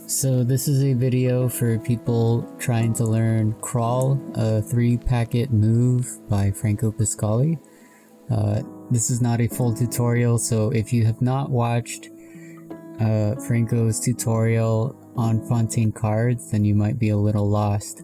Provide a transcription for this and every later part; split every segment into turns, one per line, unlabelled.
So this is a video for people trying to learn Crawl, a 3-packet move by Franco Pascali. This is not a full tutorial, so if you have not watched Franco's tutorial on Fontaine cards, then you might be a little lost.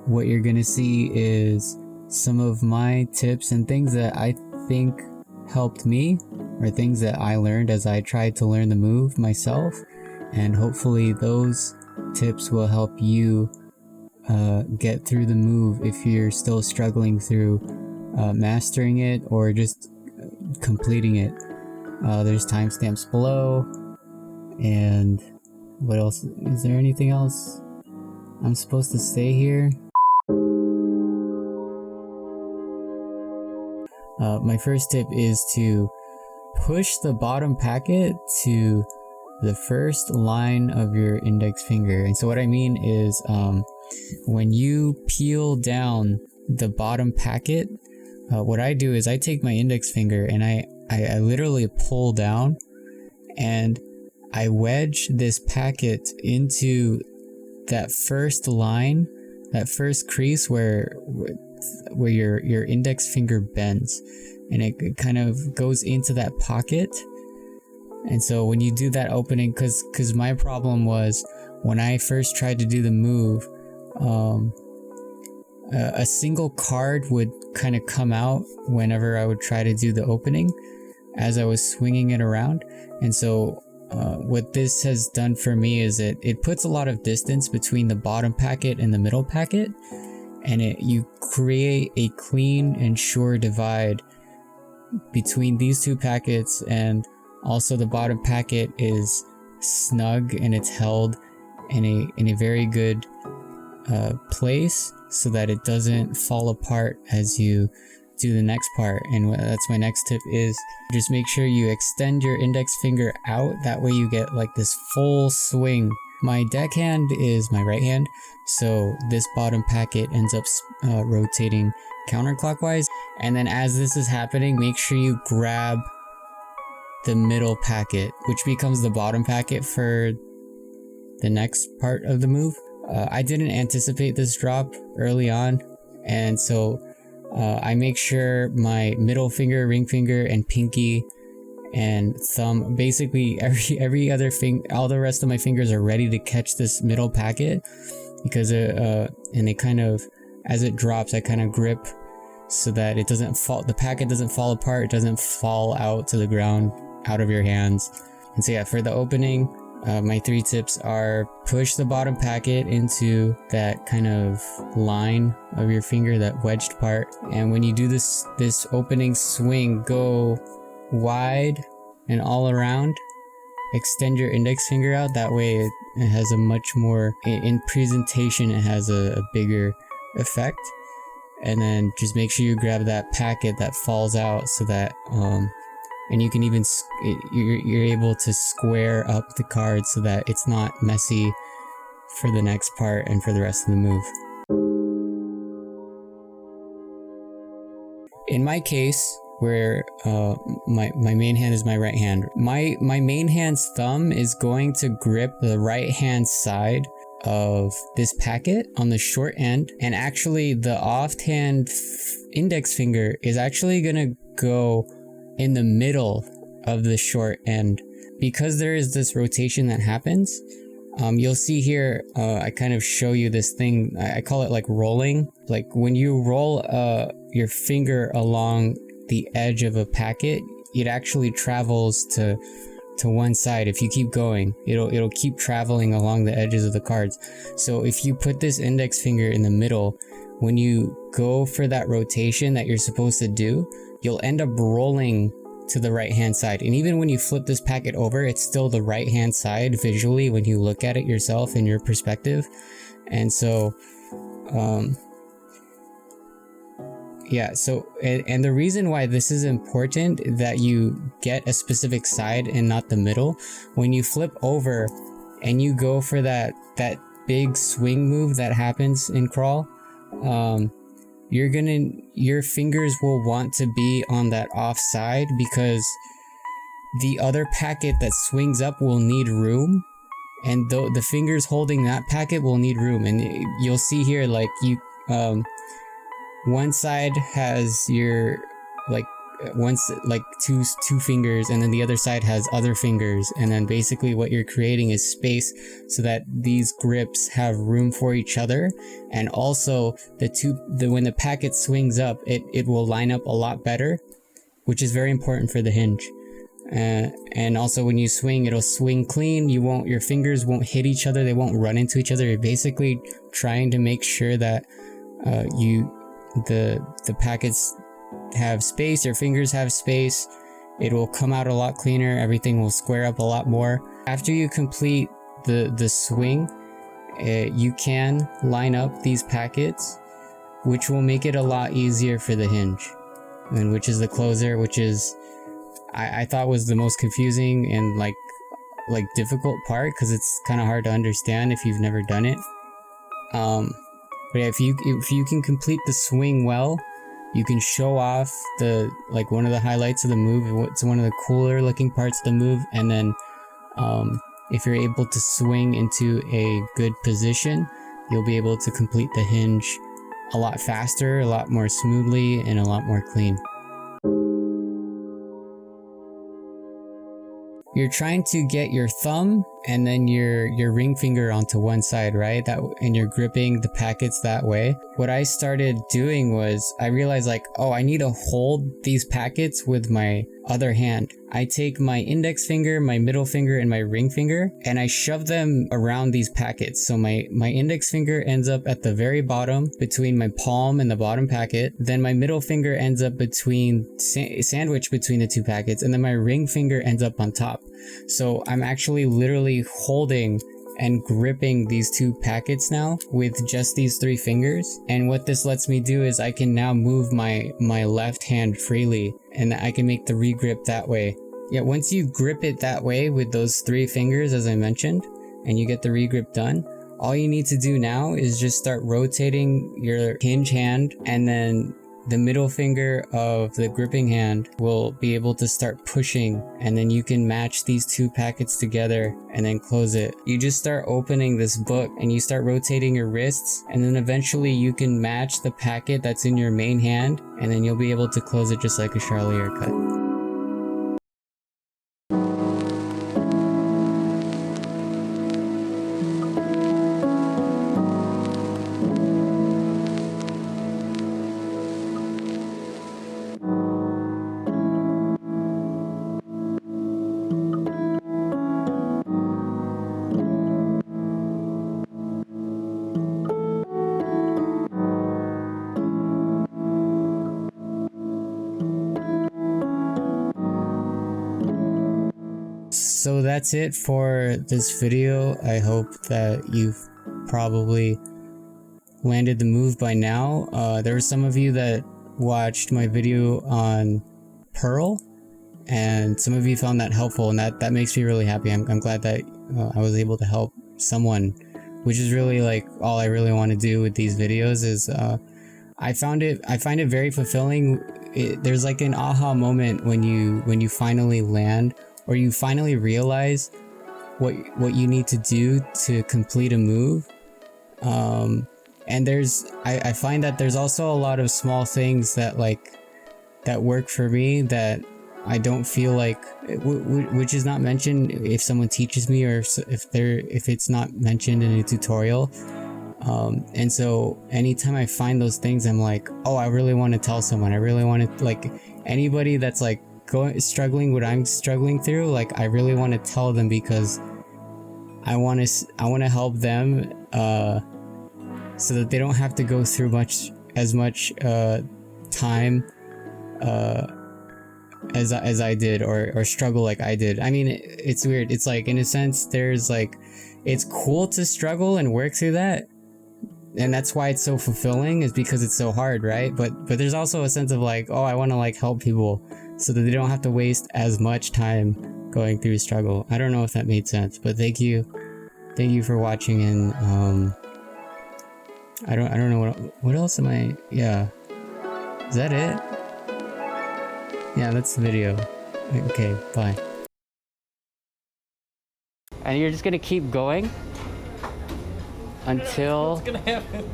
What you're gonna see is some of my tips and things that I think helped me, or things that I learned as I tried to learn the move myself, and hopefully those tips will help you get through the move if you're still struggling through mastering it or just completing it. There's timestamps below, and what else? Is there anything else I'm supposed to say here? My first tip is to push the bottom packet to the first line of your index finger. And so what I mean is when you peel down the bottom packet, what I do is I take my index finger and I literally pull down and I wedge this packet into that first line, that first crease where your index finger bends, and it kind of goes into that pocket. And so when you do that opening, because my problem was when I first tried to do the move, a single card would kind of come out whenever I would try to do the opening as I was swinging it around. And so what this has done for me is it puts a lot of distance between the bottom packet and the middle packet, and you create a clean and sure divide between these two packets. And also the bottom packet is snug and it's held in a very good place so that it doesn't fall apart as you do the next part. And that's my next tip, is just make sure you extend your index finger out. That way you get like this full swing. My deckhand is my right hand, so this bottom packet ends up rotating counterclockwise. And then as this is happening, make sure you grab the middle packet, which becomes the bottom packet for the next part of the move. I didn't anticipate this drop early on, and so I make sure my middle finger, ring finger, and pinky and thumb, basically every other all the rest of my fingers are ready to catch this middle packet, because and it kind of, as it drops, I kind of grip so that it doesn't fall, the packet doesn't fall apart, it doesn't fall out to the ground out of your hands. And so yeah, for the opening, my 3 tips are: push the bottom packet into that kind of line of your finger, that wedged part. And when you do this opening swing, go wide and all around. Extend your index finger out. That way it has a much more, in presentation, it has a bigger effect. And then just make sure you grab that packet that falls out, so that and you can even you're able to square up the card so that it's not messy for the next part and for the rest of the move. In my case, where my main hand is my right hand, my main hand's thumb is going to grip the right hand side of this packet on the short end, and actually the offhand index finger is actually gonna go in the middle of the short end, because there is this rotation that happens. You'll see here, I kind of show you this thing, I call it like rolling. Like when you roll your finger along the edge of a packet, it actually travels to one side. If you keep going, it'll keep traveling along the edges of the cards. So if you put this index finger in the middle, when you go for that rotation that you're supposed to do, you'll end up rolling to the right hand side. And even when you flip this packet over, it's still the right hand side visually when you look at it yourself in your perspective. And so yeah, so and the reason why this is important, that you get a specific side and not the middle, when you flip over and you go for that big swing move that happens in Crawl, your fingers will want to be on that off side, because the other packet that swings up will need room, and the fingers holding that packet will need room. And you'll see here, like, you one side has your two fingers, and then the other side has other fingers, and then basically what you're creating is space so that these grips have room for each other. And also when the packet swings up, it will line up a lot better, which is very important for the hinge. And also when you swing, it'll swing clean. Your fingers won't hit each other, they won't run into each other. You're basically trying to make sure that the packets have space, your fingers have space. It will come out a lot cleaner, everything will square up a lot more. After you complete the swing, you can line up these packets, which will make it a lot easier for the hinge, and which is the closer, which is I thought was the most confusing and like difficult part, because it's kind of hard to understand if you've never done it. But yeah, if you can complete the swing well, you can show off one of the highlights of the move. It's one of the cooler looking parts of the move. And then if you're able to swing into a good position, you'll be able to complete the hinge a lot faster, a lot more smoothly, and a lot more clean. You're trying to get your thumb and then your ring finger onto one side, right? And you're gripping the packets that way. What I started doing was I realized I need to hold these packets with my other hand. I take my index finger, my middle finger, and my ring finger, and I shove them around these packets. So my index finger ends up at the very bottom between my palm and the bottom packet. Then my middle finger ends up sandwiched between the two packets, and then my ring finger ends up on top. So I'm actually literally holding and gripping these two packets now with just these three fingers. And what this lets me do is I can now move my left hand freely, and I can make the regrip that way. Yeah, once you grip it that way with those three fingers, as I mentioned, and you get the regrip done, all you need to do now is just start rotating your hinge hand, and then the middle finger of the gripping hand will be able to start pushing, and then you can match these two packets together and then close it. You just start opening this book and you start rotating your wrists, and then eventually you can match the packet that's in your main hand, and then you'll be able to close it just like a charlier cut. So that's it for this video. I hope that you've probably landed the move by now. There were some of you that watched my video on Pearl, and some of you found that helpful, and that makes me really happy. I'm glad that I was able to help someone, which is really all I really want to do with these videos. Is I find it very fulfilling. There's an aha moment when you finally land, or you finally realize what you need to do to complete a move. And I find that there's also a lot of small things that work for me that I don't feel which is not mentioned if someone teaches me, or if it's not mentioned in a tutorial. And so anytime I find those things, I'm I really want to tell someone. I really want to, anybody that's struggling what I'm struggling through, I really want to tell them, because I want to help them so that they don't have to go through as much time as I did, or struggle like I did. I mean, it's weird. It's in a sense, there's it's cool to struggle and work through that, and that's why it's so fulfilling, is because it's so hard, right? But there's also a sense of I want to help people so that they don't have to waste as much time going through struggle. I don't know if that made sense, but thank you for watching. And I don't know what else am I. Yeah, is that it? Yeah, that's the video. Okay, bye. And you're just gonna keep going until.
What's gonna happen?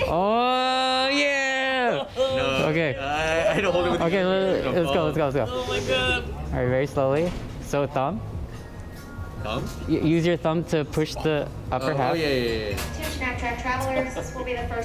Oh yeah!
No.
Okay.
I don't hold it with
Okay, let's go.
Oh my god.
All right, very slowly. So thumb.
Thumb?
Use your thumb to push the upper half.
Oh yeah.
Attention Amtrak travelers, this will be the first